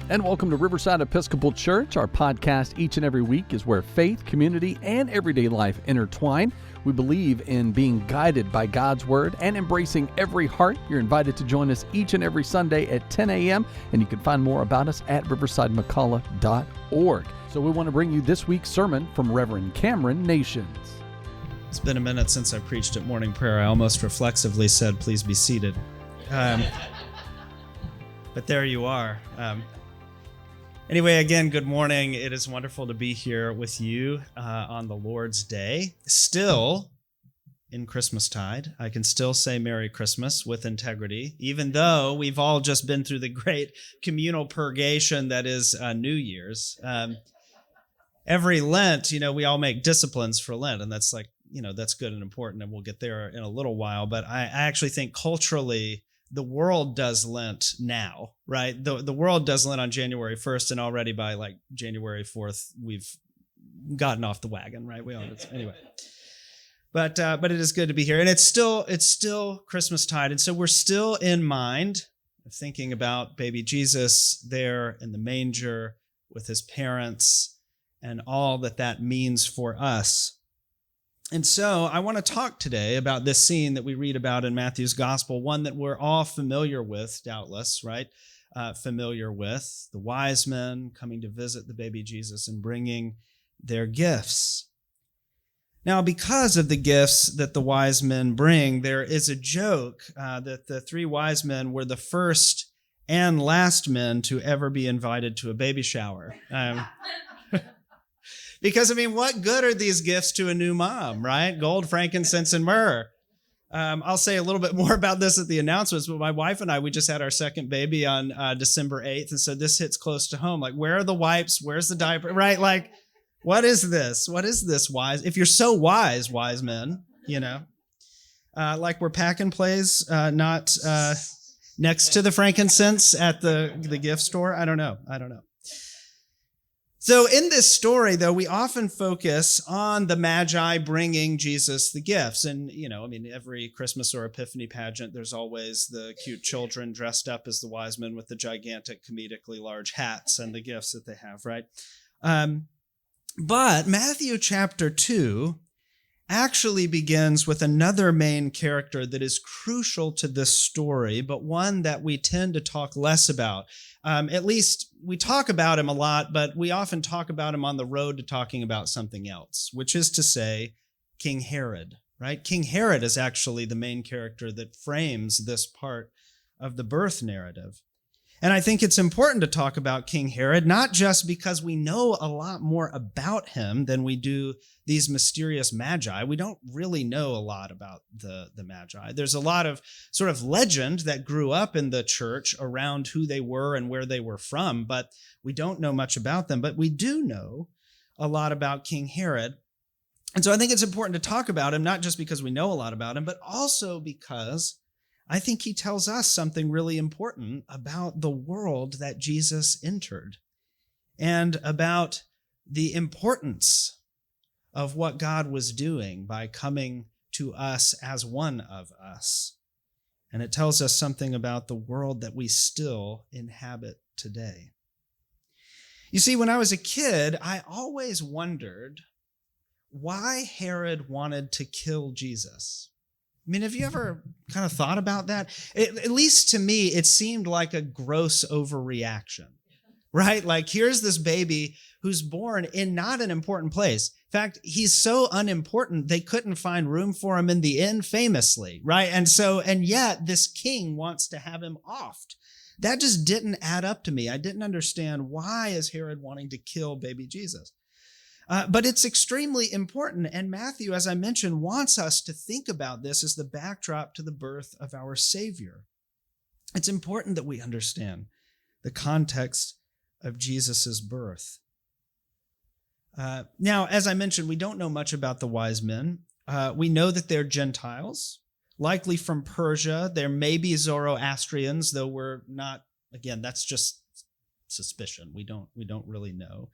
And welcome to Riverside Episcopal Church. Our podcast each and every week is where faith, community, and everyday life intertwine. We believe in being guided by God's Word and embracing every heart. You're invited to join us each and every Sunday at 10 a.m., and you can find more about us at riversidemcalla.org. So we want to bring you this week's sermon from Reverend Cameron Nations. It's been a minute since I preached at morning prayer. I almost reflexively said, please be seated. But there you are. Anyway, again, good morning. It is wonderful to be here with you on the Lord's Day. Still in Christmastide, I can still say Merry Christmas with integrity, even though we've all just been through the great communal purgation that is New Year's. Every Lent, we all make disciplines for Lent, and that's that's good and important, and we'll get there in a little while. But I actually think culturally, the world does Lent now, right? The world does Lent on January 1st, and already by January 4th, we've gotten off the wagon, right? Anyway. But it is good to be here, and it's still Christmastide, and so we're still in mind of thinking about baby Jesus there in the manger with his parents and all that means for us. And so I want to talk today about this scene that we read about in Matthew's gospel, one that we're all familiar with, doubtless, right? Familiar with the wise men coming to visit the baby Jesus and bringing their gifts. Now, because of the gifts that the wise men bring, there is a joke that the three wise men were the first and last men to ever be invited to a baby shower. Because, what good are these gifts to a new mom, right? Gold, frankincense, and myrrh. I'll say a little bit more about this at the announcements, but my wife and I, we just had our second baby on December 8th, and so this hits close to home. Where are the wipes? Where's the diaper? Right? What is this? What is this wise? If you're so wise men, we're packing plays, not next to the frankincense at the gift store. I don't know. So in this story, though, we often focus on the Magi bringing Jesus the gifts. And, every Christmas or Epiphany pageant, there's always the cute children dressed up as the wise men with the gigantic, comedically large hats and the gifts that they have, right? But Matthew chapter 2 actually begins with another main character that is crucial to this story, but one that we tend to talk less about. At least we talk about him a lot, but we often talk about him on the road to talking about something else, which is to say King Herod, right? King Herod is actually the main character that frames this part of the birth narrative. And I think it's important to talk about King Herod, not just because we know a lot more about him than we do these mysterious magi. We don't really know a lot about the magi. There's a lot of sort of legend that grew up in the church around who they were and where they were from, but we don't know much about them. But we do know a lot about King Herod. And so I think it's important to talk about him, not just because we know a lot about him, but also because I think he tells us something really important about the world that Jesus entered and about the importance of what God was doing by coming to us as one of us. And it tells us something about the world that we still inhabit today. You see, when I was a kid, I always wondered why Herod wanted to kill Jesus. Have you ever kind of thought about that? At least to me, it seemed like a gross overreaction, right? Here's this baby who's born in not an important place. In fact, he's so unimportant, they couldn't find room for him in the inn, famously, right? And yet this king wants to have him offed. That just didn't add up to me. I didn't understand, why is Herod wanting to kill baby Jesus? But it's extremely important, and Matthew, as I mentioned, wants us to think about this as the backdrop to the birth of our Savior. It's important that we understand the context of Jesus' birth. Now, as I mentioned, we don't know much about the wise men. We know that they're Gentiles, likely from Persia. There may be Zoroastrians, though we're not, again, that's just suspicion. We don't really know.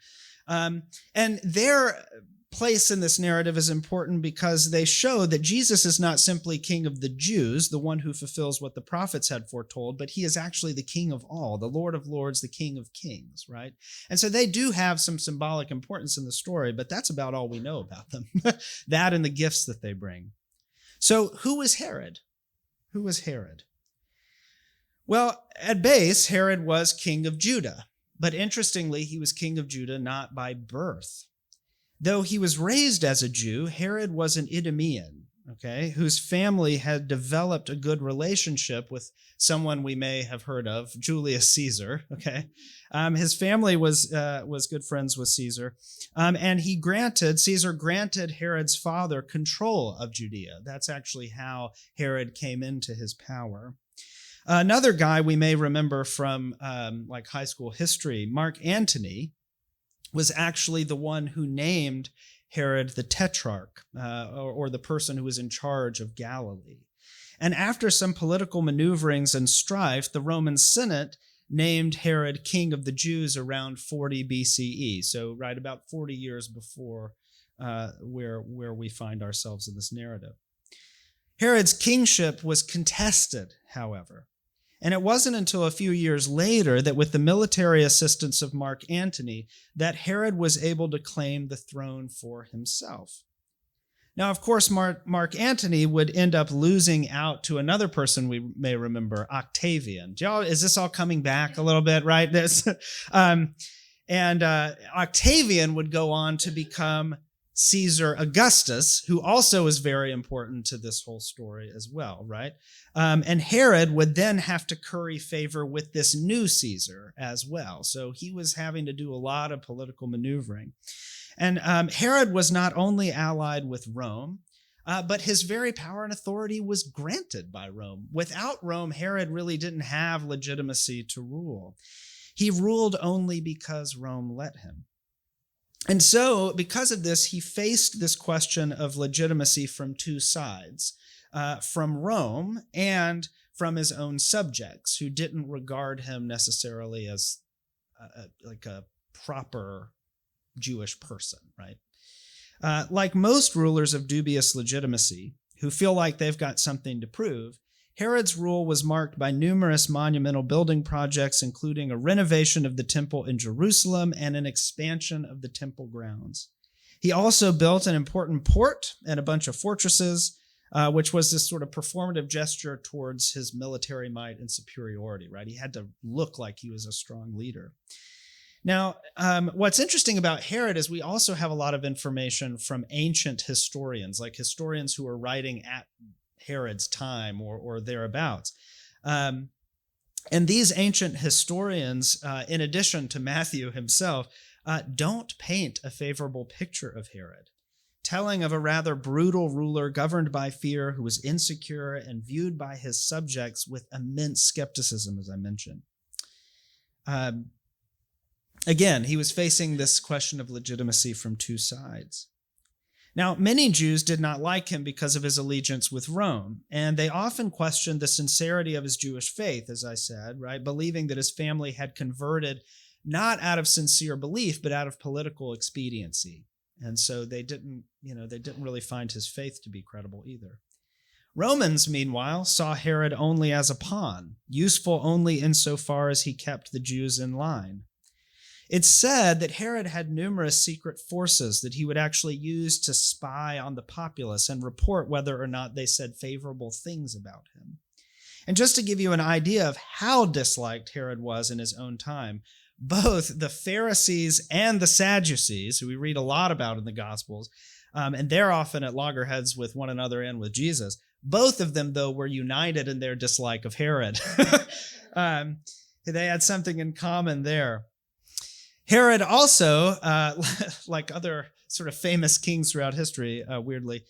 And their place in this narrative is important because they show that Jesus is not simply king of the Jews, the one who fulfills what the prophets had foretold, but he is actually the king of all, the Lord of lords, the king of kings, right? And so they do have some symbolic importance in the story, but that's about all we know about them. That and the gifts that they bring. So who was Herod? Who was Herod? Well, at base, Herod was king of Judah. But interestingly, he was king of Judah not by birth. Though he was raised as a Jew, Herod was an Idumean, okay, whose family had developed a good relationship with someone we may have heard of, Julius Caesar, okay. His family was good friends with Caesar, and Caesar granted Herod's father control of Judea. That's actually how Herod came into his power. Another guy we may remember from like high school history, Mark Antony, was actually the one who named Herod the Tetrarch, or the person who was in charge of Galilee. And after some political maneuverings and strife, the Roman Senate named Herod king of the Jews around 40 BCE, so right about 40 years before where we find ourselves in this narrative. Herod's kingship was contested, however. And it wasn't until a few years later that with the military assistance of Mark Antony, that Herod was able to claim the throne for himself. Now, of course, Mark Antony would end up losing out to another person we may remember, Octavian. Is this all coming back a little bit, right? Octavian would go on to become Caesar Augustus, who also is very important to this whole story as well, right? And Herod would then have to curry favor with this new Caesar as well. So he was having to do a lot of political maneuvering. And Herod was not only allied with Rome, but his very power and authority was granted by Rome. Without Rome, Herod really didn't have legitimacy to rule. He ruled only because Rome let him. And so, because of this, he faced this question of legitimacy from two sides, from Rome and from his own subjects, who didn't regard him necessarily as like a proper Jewish person, right? Like most rulers of dubious legitimacy, who feel like they've got something to prove, Herod's rule was marked by numerous monumental building projects, including a renovation of the temple in Jerusalem and an expansion of the temple grounds. He also built an important port and a bunch of fortresses, which was this sort of performative gesture towards his military might and superiority, right? He had to look like he was a strong leader. Now, what's interesting about Herod is we also have a lot of information from ancient historians, like historians who are writing at Herod's time or thereabouts. And these ancient historians, in addition to Matthew himself, don't paint a favorable picture of Herod, telling of a rather brutal ruler governed by fear who was insecure and viewed by his subjects with immense skepticism, as I mentioned. Again, he was facing this question of legitimacy from two sides. Now, many Jews did not like him because of his allegiance with Rome, and they often questioned the sincerity of his Jewish faith, as I said, right? Believing that his family had converted not out of sincere belief, but out of political expediency. And so they didn't really find his faith to be credible either. Romans, meanwhile, saw Herod only as a pawn, useful only insofar as he kept the Jews in line. It's said that Herod had numerous secret forces that he would actually use to spy on the populace and report whether or not they said favorable things about him. And just to give you an idea of how disliked Herod was in his own time, both the Pharisees and the Sadducees, who we read a lot about in the Gospels, and they're often at loggerheads with one another and with Jesus, both of them, though, were united in their dislike of Herod. They had something in common there. Herod also, like other sort of famous kings throughout history, weirdly,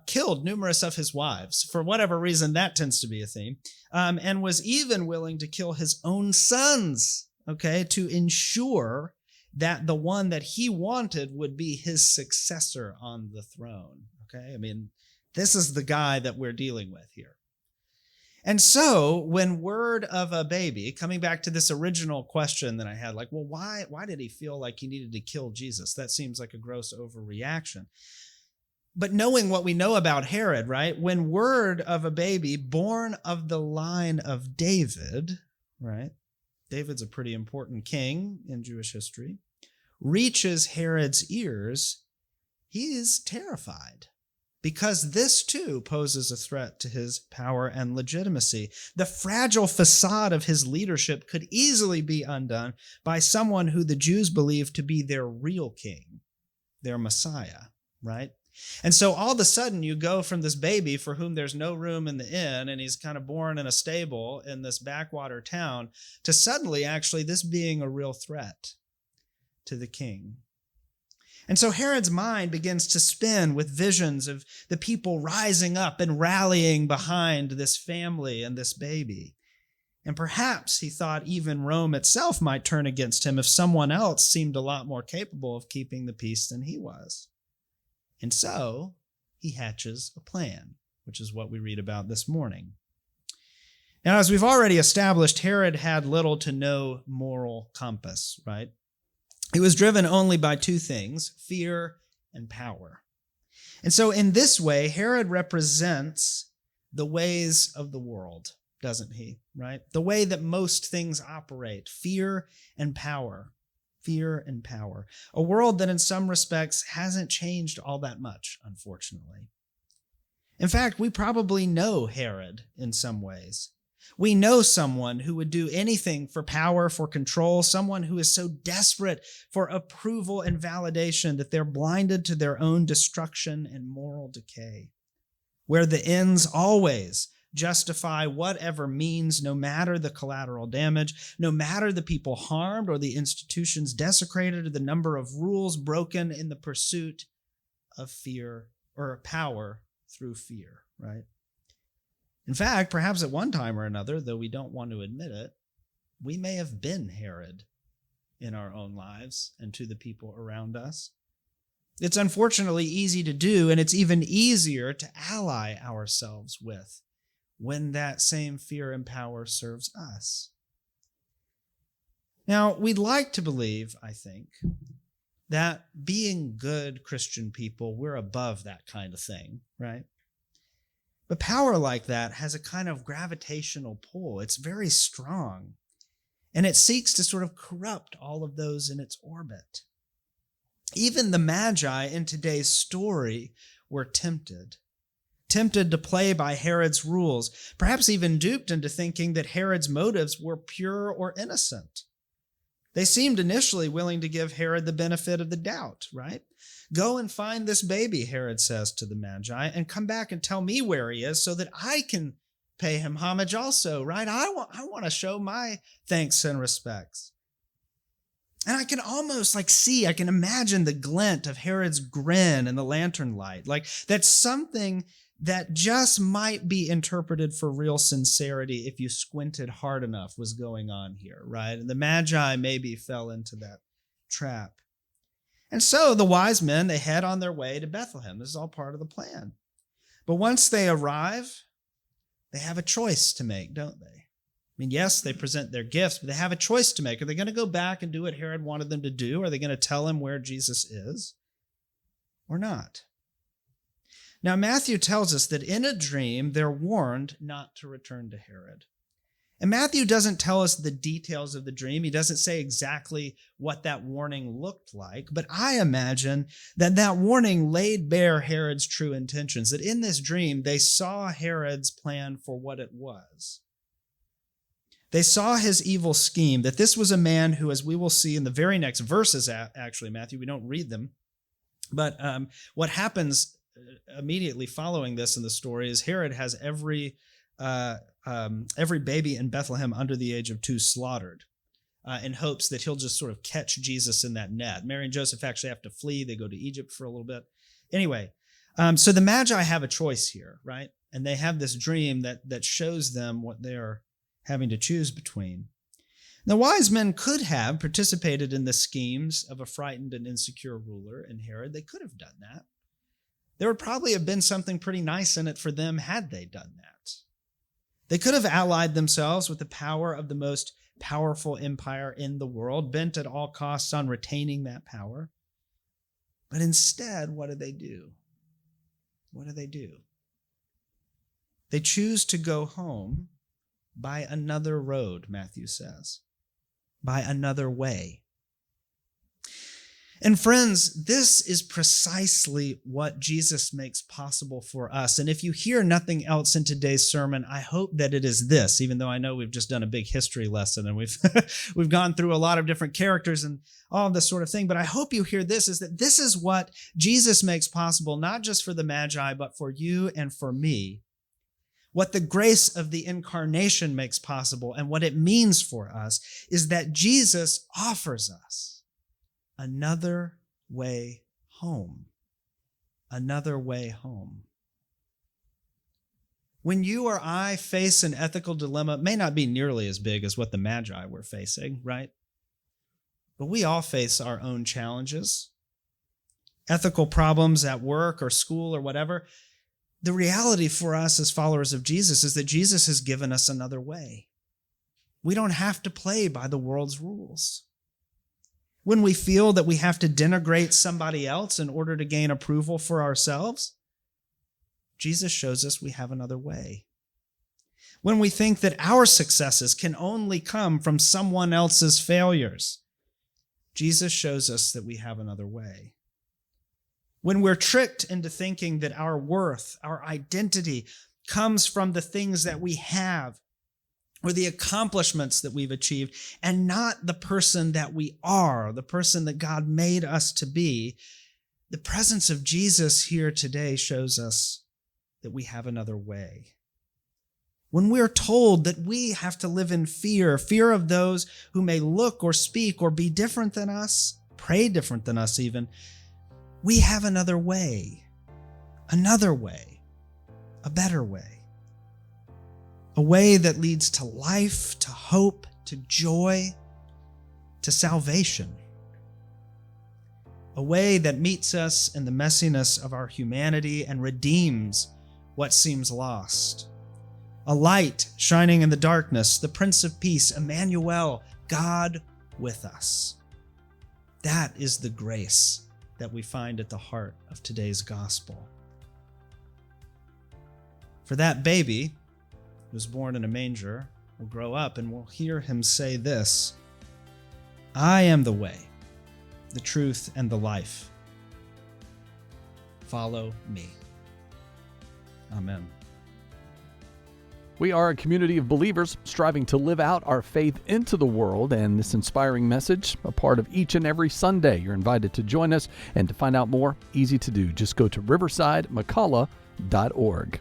killed numerous of his wives. For whatever reason, that tends to be a theme, and was even willing to kill his own sons, okay, to ensure that the one that he wanted would be his successor on the throne, okay? I mean, this is the guy that we're dealing with here. And so when word of a baby, coming back to this original question that I had, like, well, why did he feel like he needed to kill Jesus? That seems like a gross overreaction. But knowing what we know about Herod, right? When word of a baby born of the line of David, right? David's a pretty important king in Jewish history, reaches Herod's ears, he is terrified because this too poses a threat to his power and legitimacy. The fragile facade of his leadership could easily be undone by someone who the Jews believed to be their real king, their Messiah, right? And so all of a sudden you go from this baby for whom there's no room in the inn and he's kind of born in a stable in this backwater town to suddenly actually this being a real threat to the king. And so Herod's mind begins to spin with visions of the people rising up and rallying behind this family and this baby. And perhaps he thought even Rome itself might turn against him if someone else seemed a lot more capable of keeping the peace than he was. And so he hatches a plan, which is what we read about this morning. Now, as we've already established, Herod had little to no moral compass, right? He was driven only by two things, fear and power. And so in this way, Herod represents the ways of the world, doesn't he, right? The way that most things operate, fear and power. Fear and power. A world that in some respects hasn't changed all that much, unfortunately. In fact, we probably know Herod in some ways. We know someone who would do anything for power, for control, someone who is so desperate for approval and validation that they're blinded to their own destruction and moral decay, where the ends always justify whatever means, no matter the collateral damage, no matter the people harmed or the institutions desecrated or the number of rules broken in the pursuit of fear or power through fear, right? In fact, perhaps at one time or another, though we don't want to admit it, we may have been Herod in our own lives and to the people around us. It's unfortunately easy to do, and it's even easier to ally ourselves with when that same fear and power serves us. Now, we'd like to believe, I think, that being good Christian people, we're above that kind of thing, right? But power like that has a kind of gravitational pull. It's very strong, and it seeks to sort of corrupt all of those in its orbit. Even the Magi in today's story were tempted to play by Herod's rules, perhaps even duped into thinking that Herod's motives were pure or innocent. They seemed initially willing to give Herod the benefit of the doubt, right? Go and find this baby, Herod says to the Magi, and come back and tell me where he is so that I can pay him homage also, right? I want to show my thanks and respects. And I can almost I can imagine the glint of Herod's grin in the lantern light. Like that's something that just might be interpreted for real sincerity if you squinted hard enough was going on here, right? And the Magi maybe fell into that trap. And so the wise men, they head on their way to Bethlehem. This is all part of the plan. But once they arrive, they have a choice to make, don't they? I mean, yes, they present their gifts, but they have a choice to make. Are they going to go back and do what Herod wanted them to do? Are they going to tell him where Jesus is or not? Now, Matthew tells us that in a dream, they're warned not to return to Herod. And Matthew doesn't tell us the details of the dream. He doesn't say exactly what that warning looked like, but I imagine that that warning laid bare Herod's true intentions, that in this dream, they saw Herod's plan for what it was. They saw his evil scheme, that this was a man who, as we will see in the very next verses, actually, Matthew, we don't read them, but what happens immediately following this in the story is Herod has every baby in Bethlehem under the age of 2 slaughtered in hopes that he'll just sort of catch Jesus in that net. Mary and Joseph actually have to flee. They go to Egypt for a little bit. Anyway, so the Magi have a choice here, right? And they have this dream that shows them what they're having to choose between. The wise men could have participated in the schemes of a frightened and insecure ruler in Herod. They could have done that. There would probably have been something pretty nice in it for them had they done that. They could have allied themselves with the power of the most powerful empire in the world, bent at all costs on retaining that power. But instead, what do they do? What do they do? They choose to go home by another road, Matthew says, by another way. And friends, this is precisely what Jesus makes possible for us. And if you hear nothing else in today's sermon, I hope that it is this, even though I know we've just done a big history lesson and we've gone through a lot of different characters and all of this sort of thing. But I hope you hear this, is that this is what Jesus makes possible, not just for the Magi, but for you and for me. What the grace of the incarnation makes possible and what it means for us is that Jesus offers us another way home. Another way home. When you or I face an ethical dilemma, it may not be nearly as big as what the Magi were facing, right? But we all face our own challenges, ethical problems at work or school or whatever. The reality for us as followers of Jesus is that Jesus has given us another way. We don't have to play by the world's rules. When we feel that we have to denigrate somebody else in order to gain approval for ourselves, Jesus shows us we have another way. When we think that our successes can only come from someone else's failures, Jesus shows us that we have another way. When we're tricked into thinking that our worth, our identity, comes from the things that we have or the accomplishments that we've achieved, and not the person that we are, the person that God made us to be, the presence of Jesus here today shows us that we have another way. When we're told that we have to live in fear of those who may look or speak or be different than us, pray different than us even, we have another way, a better way. A way that leads to life, to hope, to joy, to salvation. A way that meets us in the messiness of our humanity and redeems what seems lost. A light shining in the darkness, the Prince of Peace, Emmanuel, God with us. That is the grace that we find at the heart of today's gospel. For that baby who was born in a manger will grow up and we'll hear him say this: I am the way, the truth, and the life. Follow me. Amen. We are a community of believers striving to live out our faith into the world, and this inspiring message, a part of each and every Sunday. You're invited to join us, and to find out more, easy to do. Just go to riversidemccullough.org.